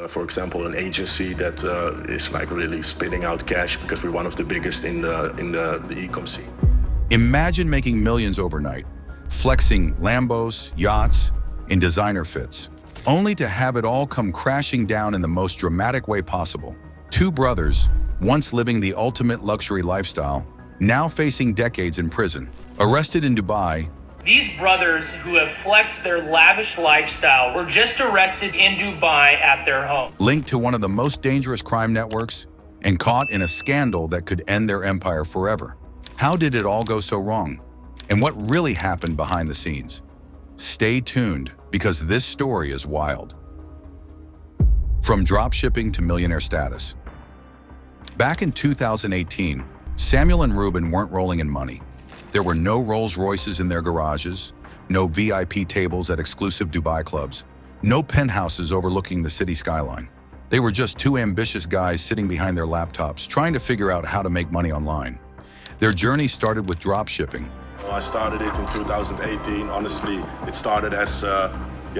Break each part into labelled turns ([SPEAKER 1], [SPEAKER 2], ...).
[SPEAKER 1] For example, an agency that is like really spitting out cash because we're one of the biggest in the e-com scene.
[SPEAKER 2] Imagine making millions overnight, flexing Lambos, yachts, in designer fits, only to have it all come crashing down in the most dramatic way possible. Two brothers, once living the ultimate luxury lifestyle, now facing decades in prison. Arrested in Dubai,
[SPEAKER 3] these brothers who have flexed their lavish lifestyle were just arrested in Dubai at their home.
[SPEAKER 2] Linked to one of the most dangerous crime networks and caught in a scandal that could end their empire forever. How did it all go so wrong? And what really happened behind the scenes? Stay tuned, because this story is wild. From dropshipping to millionaire status. Back in 2018, Samuel and Reuben weren't rolling in money. There were no Rolls Royces in their garages, no VIP tables at exclusive Dubai clubs, no penthouses overlooking the city skyline. They were just two ambitious guys sitting behind their laptops, trying to figure out how to make money online. Their journey started with dropshipping.
[SPEAKER 1] I started it in 2018. Honestly, it started as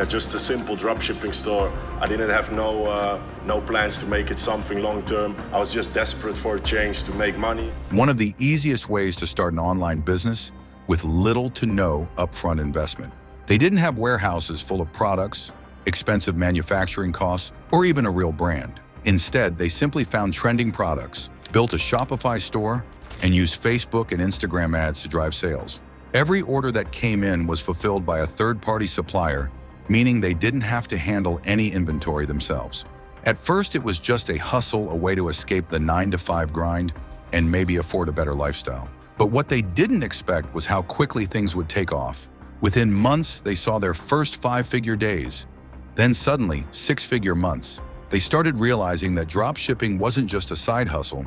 [SPEAKER 1] just a simple dropshipping store. I didn't have no plans to make it something long-term. I was just desperate for a change to make money.
[SPEAKER 2] One of the easiest ways to start an online business with little to no upfront investment. They didn't have warehouses full of products, expensive manufacturing costs, or even a real brand. Instead, they simply found trending products, built a Shopify store, and used Facebook and Instagram ads to drive sales. Every order that came in was fulfilled by a third-party supplier, meaning they didn't have to handle any inventory themselves. At first, it was just a hustle, a way to escape the 9-to-5 grind and maybe afford a better lifestyle. But what they didn't expect was how quickly things would take off. Within months, they saw their first 5-figure days. Then suddenly, 6-figure months. They started realizing that dropshipping wasn't just a side hustle,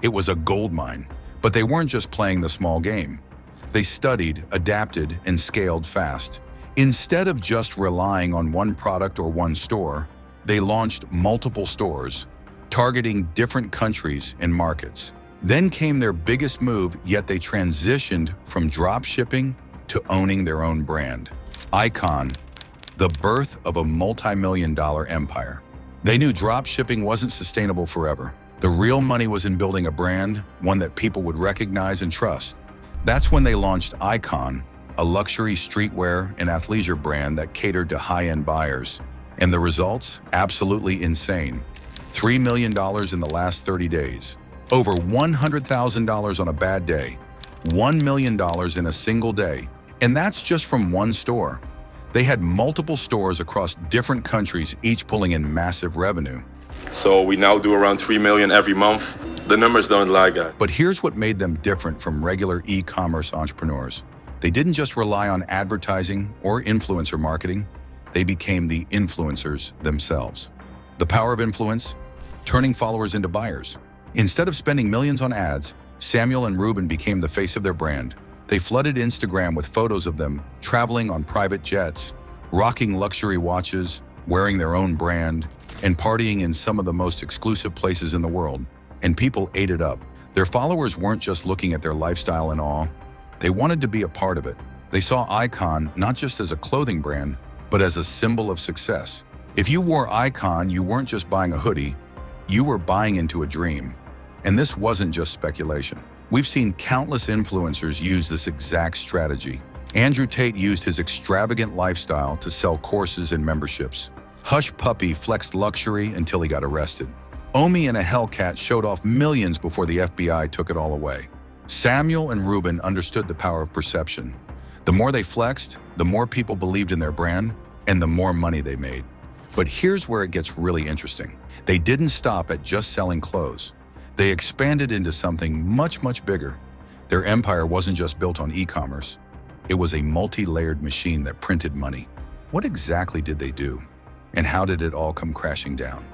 [SPEAKER 2] it was a gold mine. But they weren't just playing the small game. They studied, adapted, and scaled fast. Instead of just relying on one product or one store, they launched multiple stores, targeting different countries and markets. Then came their biggest move, yet they transitioned from dropshipping to owning their own brand. Icon, the birth of a multi-million-dollar empire. They knew dropshipping wasn't sustainable forever. The real money was in building a brand, one that people would recognize and trust. That's when they launched Icon, a luxury streetwear and athleisure brand that catered to high-end buyers. And the results? Absolutely insane. $3 million in the last 30 days. Over $100,000 on a bad day. $1 million in a single day. And that's just from one store. They had multiple stores across different countries, each pulling in massive revenue.
[SPEAKER 1] So we now do around 3 million every month. The numbers don't lie, guys.
[SPEAKER 2] But here's what made them different from regular e-commerce entrepreneurs. They didn't just rely on advertising or influencer marketing. They became the influencers themselves. The power of influence, turning followers into buyers. Instead of spending millions on ads, Samuel and Reuben became the face of their brand. They flooded Instagram with photos of them traveling on private jets, rocking luxury watches, wearing their own brand, and partying in some of the most exclusive places in the world. And people ate it up. Their followers weren't just looking at their lifestyle in awe. They wanted to be a part of it. They saw Icon not just as a clothing brand, but as a symbol of success. If you wore Icon, you weren't just buying a hoodie, you were buying into a dream. And this wasn't just speculation. We've seen countless influencers use this exact strategy. Andrew Tate used his extravagant lifestyle to sell courses and memberships. Hush Puppy flexed luxury until he got arrested. Omi and a Hellcat showed off millions before the FBI took it all away. Samuel and Reuben understood the power of perception. The more they flexed, the more people believed in their brand, and the more money they made. But here's where it gets really interesting. They didn't stop at just selling clothes. They expanded into something much, much bigger. Their empire wasn't just built on e-commerce. It was a multi-layered machine that printed money. What exactly did they do? And how did it all come crashing down?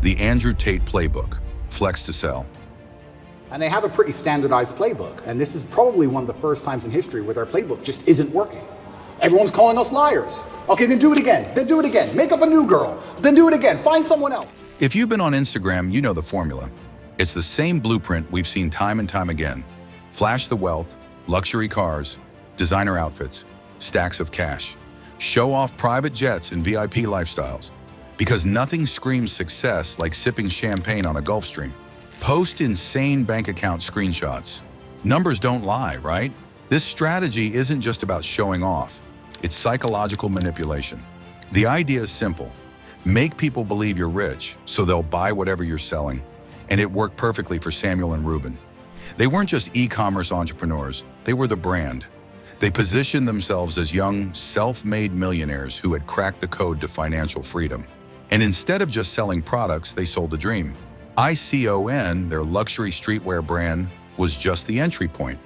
[SPEAKER 2] The Andrew Tate playbook, flex to sell.
[SPEAKER 4] And they have a pretty standardized playbook. And this is probably one of the first times in history where their playbook just isn't working. Everyone's calling us liars. Okay, then do it again. Then do it again. Make up a new girl. Then do it again. Find someone else.
[SPEAKER 2] If you've been on Instagram, you know the formula. It's the same blueprint we've seen time and time again. Flash the wealth, luxury cars, designer outfits, stacks of cash. Show off private jets and VIP lifestyles. Because nothing screams success like sipping champagne on a Gulf Stream. Post insane bank account screenshots. Numbers don't lie, right? This strategy isn't just about showing off. It's psychological manipulation. The idea is simple. Make people believe you're rich, so they'll buy whatever you're selling. And it worked perfectly for Samuel and Reuben. They weren't just e-commerce entrepreneurs, they were the brand. They positioned themselves as young, self-made millionaires who had cracked the code to financial freedom. And instead of just selling products, they sold a dream. ICON, their luxury streetwear brand, was just the entry point.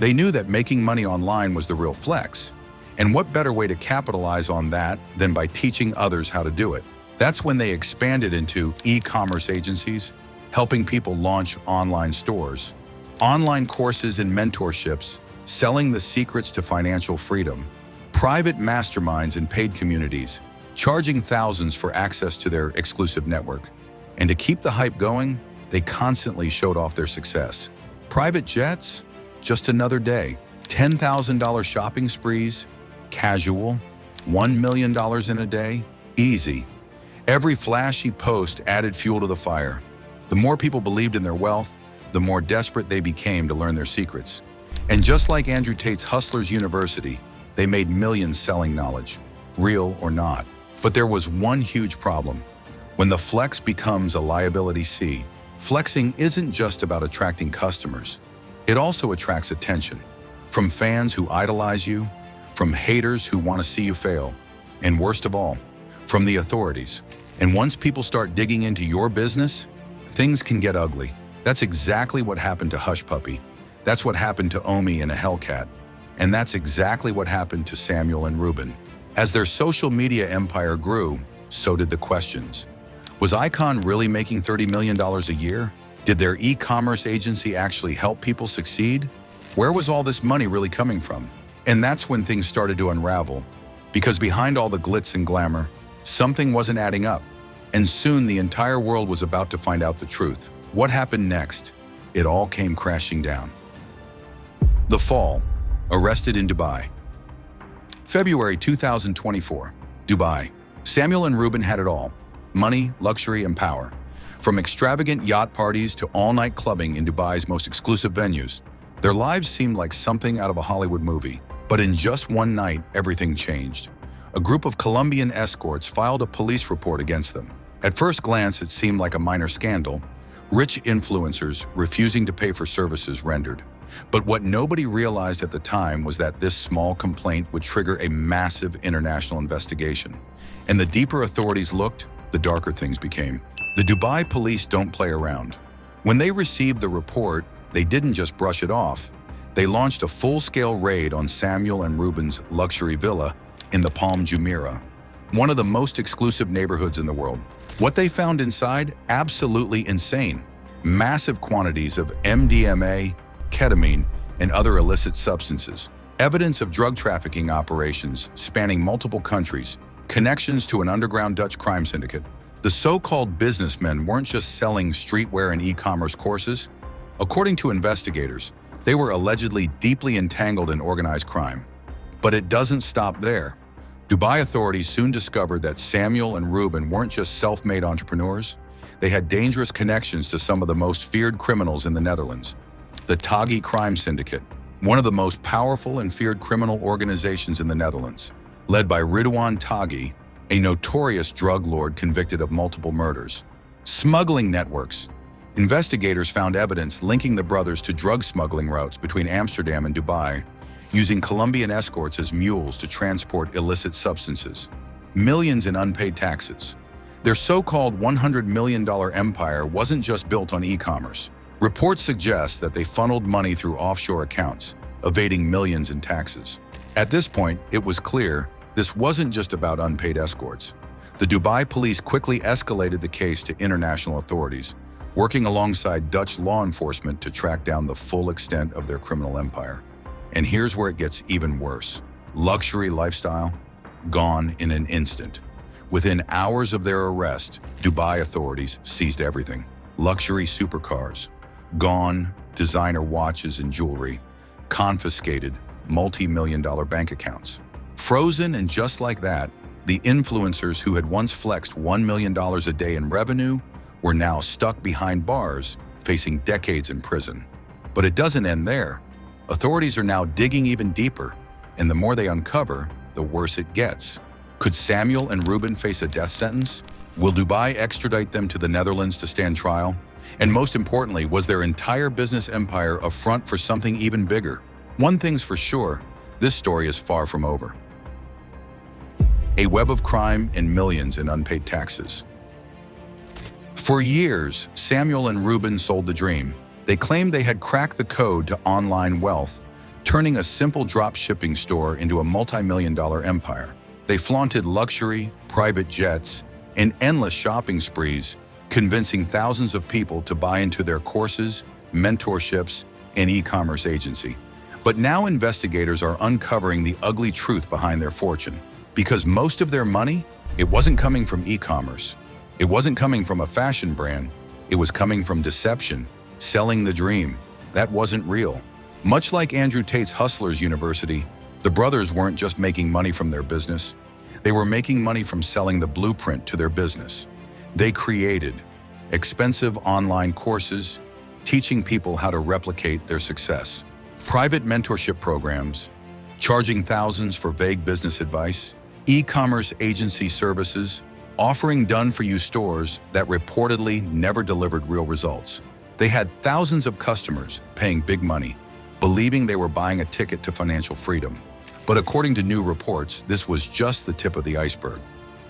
[SPEAKER 2] They knew that making money online was the real flex. And what better way to capitalize on that than by teaching others how to do it? That's when they expanded into e-commerce agencies, helping people launch online stores, online courses and mentorships, selling the secrets to financial freedom, private masterminds and paid communities, charging thousands for access to their exclusive network. And to keep the hype going, they constantly showed off their success. Private jets? Just another day. $10,000 shopping sprees? Casual. $1 million in a day? Easy. Every flashy post added fuel to the fire. The more people believed in their wealth, the more desperate they became to learn their secrets. And just like Andrew Tate's Hustlers University, they made millions selling knowledge, real or not. But there was one huge problem. When the flex becomes a liability C, flexing isn't just about attracting customers. It also attracts attention. From fans who idolize you, from haters who want to see you fail, and worst of all, from the authorities. And once people start digging into your business, things can get ugly. That's exactly what happened to Hush Puppy. That's what happened to Omi and a Hellcat. And that's exactly what happened to Samuel and Reuben. As their social media empire grew, so did the questions. Was Icon really making $30 million a year? Did their e-commerce agency actually help people succeed? Where was all this money really coming from? And that's when things started to unravel. Because behind all the glitz and glamour, something wasn't adding up. And soon the entire world was about to find out the truth. What happened next? It all came crashing down. The Fall. Arrested in Dubai. February 2024. Dubai. Samuel and Reuben had it all. Money, luxury, and power. From extravagant yacht parties to all-night clubbing in Dubai's most exclusive venues, their lives seemed like something out of a Hollywood movie. But in just one night, everything changed. A group of Colombian escorts filed a police report against them. At first glance, it seemed like a minor scandal. Rich influencers refusing to pay for services rendered. But what nobody realized at the time was that this small complaint would trigger a massive international investigation. And the deeper authorities looked, the darker things became. The Dubai police don't play around. When they received the report, they didn't just brush it off. They launched a full-scale raid on Samuel and Reuben's luxury villa in the Palm Jumeirah, one of the most exclusive neighborhoods in the world. What they found inside? Absolutely insane. Massive quantities of MDMA, ketamine, and other illicit substances. Evidence of drug trafficking operations spanning multiple countries, connections to an underground Dutch crime syndicate. The so-called businessmen weren't just selling streetwear and e-commerce courses. According to investigators, they were allegedly deeply entangled in organized crime. But it doesn't stop there. Dubai authorities soon discovered that Samuel and Reuben weren't just self-made entrepreneurs. They had dangerous connections to some of the most feared criminals in the Netherlands. The Taghi Crime Syndicate, one of the most powerful and feared criminal organizations in the Netherlands, led by Ridwan Taghi, a notorious drug lord convicted of multiple murders. Smuggling networks. Investigators found evidence linking the brothers to drug smuggling routes between Amsterdam and Dubai, using Colombian escorts as mules to transport illicit substances. Millions in unpaid taxes. Their so-called $100 million empire wasn't just built on e-commerce. Reports suggest that they funneled money through offshore accounts, evading millions in taxes. At this point, it was clear this wasn't just about unpaid escorts. The Dubai police quickly escalated the case to international authorities, working alongside Dutch law enforcement to track down the full extent of their criminal empire. And here's where it gets even worse. Luxury lifestyle, gone in an instant. Within hours of their arrest, Dubai authorities seized everything. Luxury supercars, gone. Designer watches and jewelry, confiscated. Multi-million-dollar bank accounts, frozen. And just like that, The influencers who had once flexed $1 million a day in revenue were now stuck behind bars, facing decades in prison. But it doesn't end there. Authorities are now digging even deeper, and the more they uncover, the worse it gets. Could Samuel and Reuben face a death sentence? Will Dubai extradite them to the Netherlands to stand trial? And most importantly, was their entire business empire a front for something even bigger? One thing's for sure, this story is far from over. A web of crime and millions in unpaid taxes. For years, Samuel and Reuben sold the dream. They claimed they had cracked the code to online wealth, turning a simple drop shipping store into a multi-million-dollar empire. They flaunted luxury, private jets, and endless shopping sprees, convincing thousands of people to buy into their courses, mentorships, and e-commerce agency. But now investigators are uncovering the ugly truth behind their fortune. Because most of their money, it wasn't coming from e-commerce. It wasn't coming from a fashion brand. It was coming from deception, selling the dream. That wasn't real. Much like Andrew Tate's Hustlers University, the brothers weren't just making money from their business. They were making money from selling the blueprint to their business. They created expensive online courses, teaching people how to replicate their success. Private mentorship programs, charging thousands for vague business advice, e-commerce agency services, offering done-for-you stores that reportedly never delivered real results. They had thousands of customers paying big money, believing they were buying a ticket to financial freedom. But according to new reports, this was just the tip of the iceberg,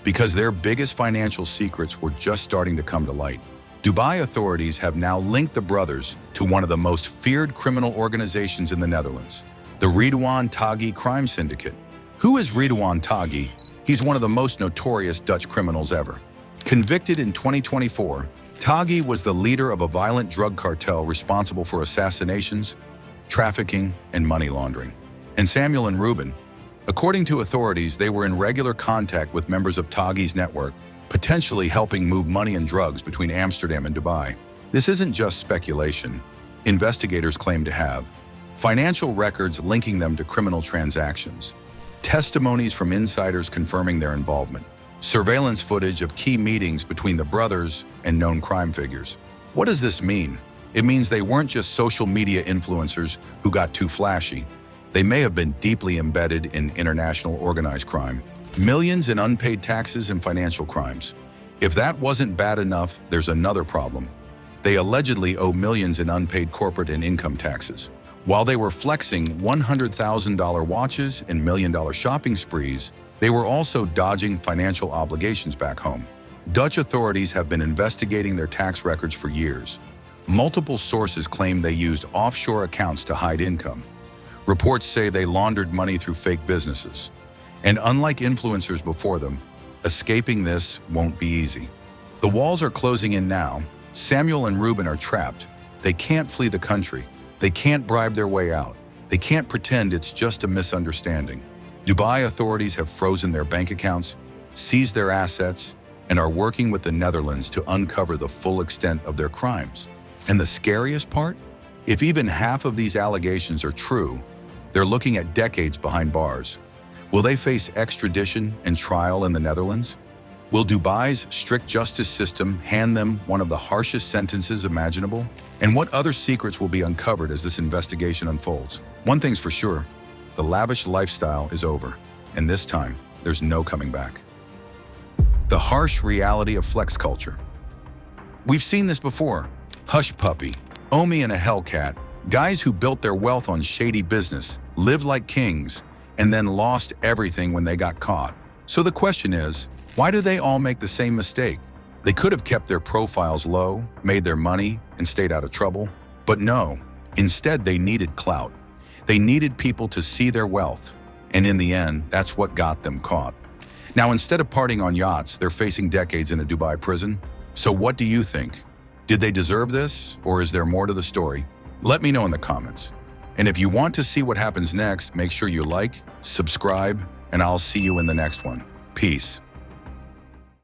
[SPEAKER 2] because their biggest financial secrets were just starting to come to light. Dubai authorities have now linked the brothers to one of the most feared criminal organizations in the Netherlands, the Ridwan Taghi crime syndicate. Who is Ridwan Taghi? He's one of the most notorious Dutch criminals ever. Convicted in 2024, Taghi was the leader of a violent drug cartel responsible for assassinations, trafficking, and money laundering. And Samuel and Reuben, according to authorities, they were in regular contact with members of Taghi's network, potentially helping move money and drugs between Amsterdam and Dubai. This isn't just speculation. Investigators claim to have financial records linking them to criminal transactions, testimonies from insiders confirming their involvement, surveillance footage of key meetings between the brothers and known crime figures. What does this mean? It means they weren't just social media influencers who got too flashy. They may have been deeply embedded in international organized crime, millions in unpaid taxes and financial crimes. If that wasn't bad enough, there's another problem. They allegedly owe millions in unpaid corporate and income taxes. While they were flexing $100,000 watches and million-dollar shopping sprees, they were also dodging financial obligations back home. Dutch authorities have been investigating their tax records for years. Multiple sources claim they used offshore accounts to hide income. Reports say they laundered money through fake businesses. And unlike influencers before them, escaping this won't be easy. The walls are closing in now. Samuel and Reuben are trapped. They can't flee the country. They can't bribe their way out. They can't pretend it's just a misunderstanding. Dubai authorities have frozen their bank accounts, seized their assets, and are working with the Netherlands to uncover the full extent of their crimes. And the scariest part? If even half of these allegations are true, they're looking at decades behind bars. Will they face extradition and trial in the Netherlands? Will Dubai's strict justice system hand them one of the harshest sentences imaginable? And what other secrets will be uncovered as this investigation unfolds? One thing's for sure, the lavish lifestyle is over, and this time, there's no coming back. The harsh reality of flex culture. We've seen this before. Hush puppy, Omi and a Hellcat, guys who built their wealth on shady business, lived like kings, and then lost everything when they got caught. So the question is, why do they all make the same mistake? They could have kept their profiles low, made their money, and stayed out of trouble. But no, instead they needed clout. They needed people to see their wealth. And in the end, that's what got them caught. Now, instead of partying on yachts, they're facing decades in a Dubai prison. So what do you think? Did they deserve this, or is there more to the story? Let me know in the comments. And if you want to see what happens next, make sure you like, subscribe, and I'll see you in the next one. Peace.